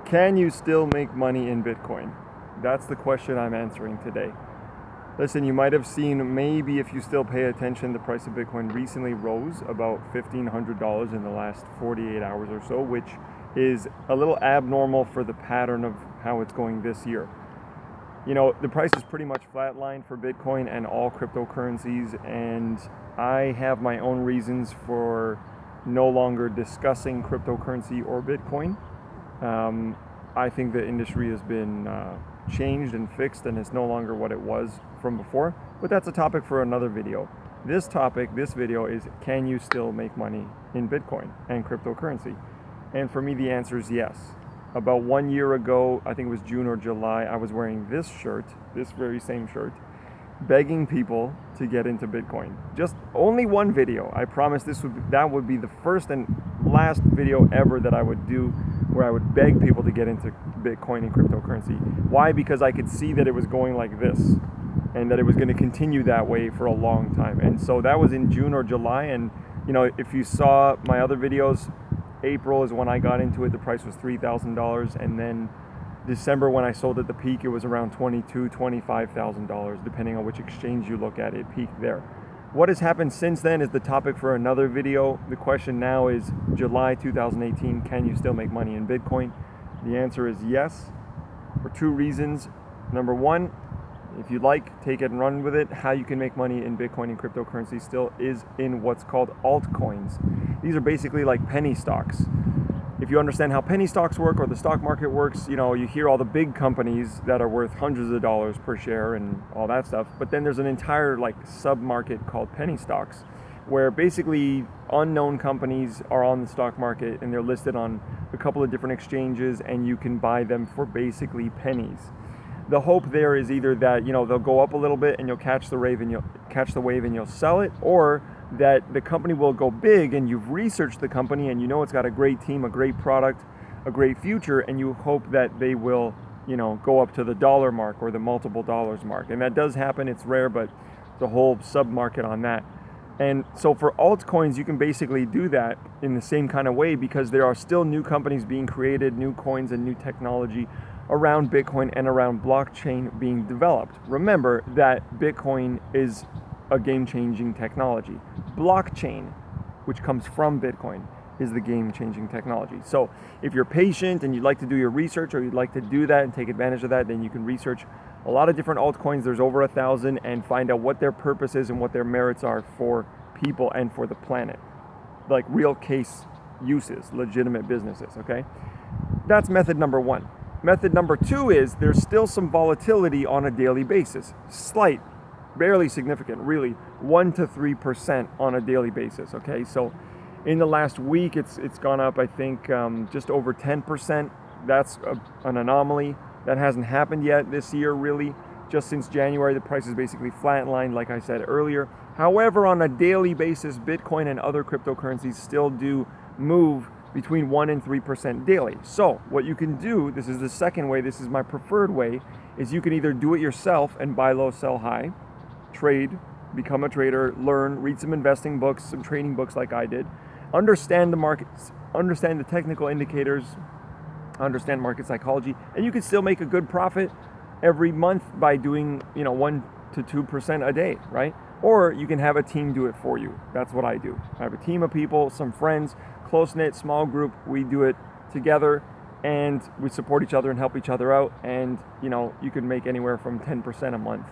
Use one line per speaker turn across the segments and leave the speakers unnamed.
Can you still make money in Bitcoin? That's the question I'm answering today. Listen, you might have seen, maybe if you still pay attention, the price of Bitcoin recently rose about $1,500 in the last 48 hours or so, which is a little abnormal for the pattern of how it's going this year. You know, the price is pretty much flatlined for Bitcoin and all cryptocurrencies, and I have my own reasons for no longer discussing cryptocurrency or Bitcoin. I think the industry has been changed and fixed, and it's no longer what it was from before, but that's a topic for another video. This video is, can you still make money in Bitcoin and cryptocurrency? And for me, the answer is yes. About 1 year ago, I think it was June or July, I was wearing this shirt, this very same shirt, begging people to get into Bitcoin. Just only one video. I promise that would be the first and last video ever that I would do where I would beg people to get into Bitcoin and cryptocurrency. Why? Because I could see that it was going like this and that it was going to continue that way for a long time. And so that was in June or July. And you know, if you saw my other videos, April is when I got into it. The price was $3,000, and then December, when I sold at the peak, it was around $22,000, $25,000, depending on which exchange you look at. It peaked there. What has happened since then is the topic for another video. The question now is, July 2018, can you still make money in Bitcoin? The answer is yes, for two reasons. Number one, if you like, take it and run with it. How you can make money in Bitcoin and cryptocurrency still is in what's called altcoins. These are basically like penny stocks. If you understand how penny stocks work or the stock market works, you know, you hear all the big companies that are worth hundreds of dollars per share and all that stuff. But then there's an entire like sub-market called penny stocks, where basically unknown companies are on the stock market and they're listed on a couple of different exchanges, and you can buy them for basically pennies. The hope there is either that, you know, they'll go up a little bit and you'll catch the wave and you'll sell it, or that the company will go big and you've researched the company and you know it's got a great team, a great product, a great future, and you hope that they will, you know, go up to the dollar mark or the multiple dollars mark. And that does happen. It's rare, but the whole sub-market on that. And so for altcoins, you can basically do that in the same kind of way, because there are still new companies being created, new coins and new technology around Bitcoin and around blockchain being developed. Remember that Bitcoin is a game-changing technology. Blockchain, which comes from Bitcoin, is the game-changing technology. So if you're patient and you'd like to do your research, or you'd like to do that and take advantage of that, then you can research a lot of different altcoins. There's over 1,000, and find out what their purpose is and what their merits are for people and for the planet. Like real case uses, legitimate businesses, okay? That's method number one. Method number two is there's still some volatility on a daily basis. Slight, barely significant, really 1 to 3% on a daily basis, okay? So in the last week, it's gone up, I think, just over 10%. That's an anomaly. That hasn't happened yet this year, really. Just since January, the price is basically flatlined, like I said earlier. However, on a daily basis, Bitcoin and other cryptocurrencies still do move between 1 and 3% daily. So what you can do, this is the second way, this is my preferred way, is you can either do it yourself and buy low, sell high, trade, become a trader, learn, read some investing books, some trading books like I did, understand the markets, understand the technical indicators, understand market psychology, and you can still make a good profit every month by doing, you know, 1 to 2% a day, right? Or you can have a team do it for you. That's what I do. I have a team of people, some friends, close-knit, small group. We do it together, and we support each other and help each other out. And, you know, you can make anywhere from 10% a month,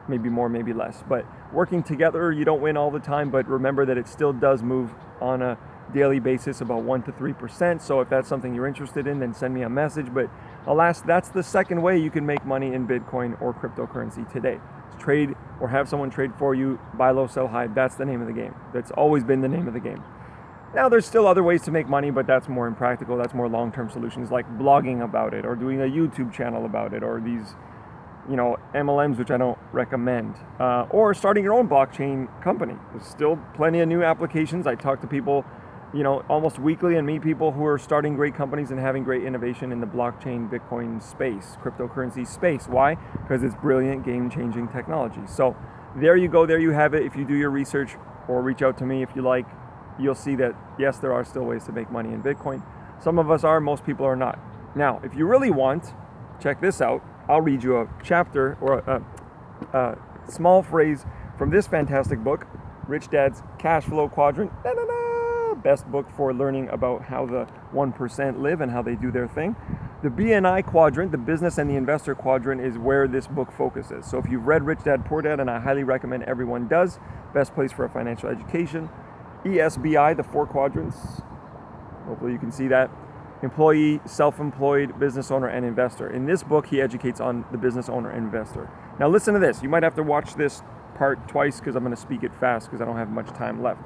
maybe more, maybe less. But working together, you don't win all the time, but remember that it still does move on a daily basis about 1 to 3%. So if that's something you're interested in, then send me a message. But alas, that's the second way you can make money in Bitcoin or cryptocurrency today. Trade or have someone trade for you, buy low, sell high. That's the name of the game. That's always been the name of the game. Now, there's still other ways to make money, but that's more impractical. That's more long-term solutions, like blogging about it, or doing a YouTube channel about it, or these, you know, MLMs, which I don't recommend, or starting your own blockchain company. There's still plenty of new applications. I talk to people, you know, almost weekly, and meet people who are starting great companies and having great innovation in the blockchain, Bitcoin space, cryptocurrency space. Why? Because it's brilliant, game-changing technology. So there you go. There you have it. If you do your research or reach out to me if you like, you'll see that, yes, there are still ways to make money in Bitcoin. Some of us are, most people are not. Now, if you really want, check this out. I'll read you a chapter or a small phrase from this fantastic book, Rich Dad's Cash Flow Quadrant. Best book for learning about how the 1% live and how they do their thing. The BNI quadrant, the business and the investor quadrant, is where this book focuses. So if you've read Rich Dad Poor Dad, and I highly recommend everyone does, best place for a financial education. ESBI, the 4 quadrants. Hopefully you can see that. Employee, self-employed, business owner, and investor. In this book, he educates on the business owner and investor. Now listen to this. You might have to watch this part twice because I'm going to speak it fast because I don't have much time left.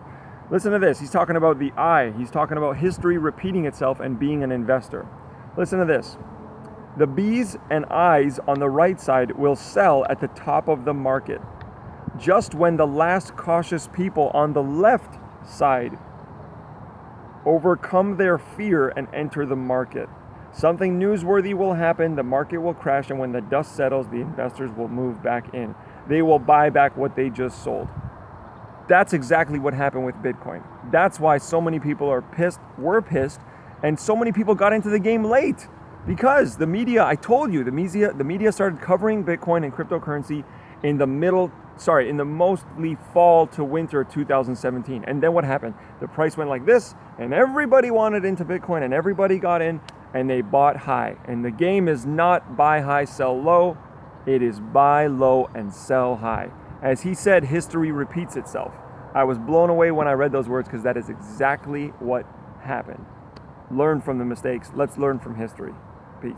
Listen to this. He's talking about the I. He's talking about history repeating itself and being an investor. Listen to this. The B's and I's on the right side will sell at the top of the market, just when the last cautious people on the left side overcome their fear and enter the market. Something newsworthy will happen, the market will crash, and when the dust settles, the investors will move back in. They will buy back what they just sold. That's exactly what happened with Bitcoin. That's why so many people were pissed, and so many people got into the game late. Because the media, I told you, the media started covering Bitcoin and cryptocurrency in the mostly fall to winter 2017. And then what happened? The price went like this, and everybody wanted into Bitcoin, and everybody got in, and they bought high. And the game is not buy high, sell low. It is buy low and sell high. As he said, history repeats itself. I was blown away when I read those words because that is exactly what happened. Learn from the mistakes. Let's learn from history. Peace.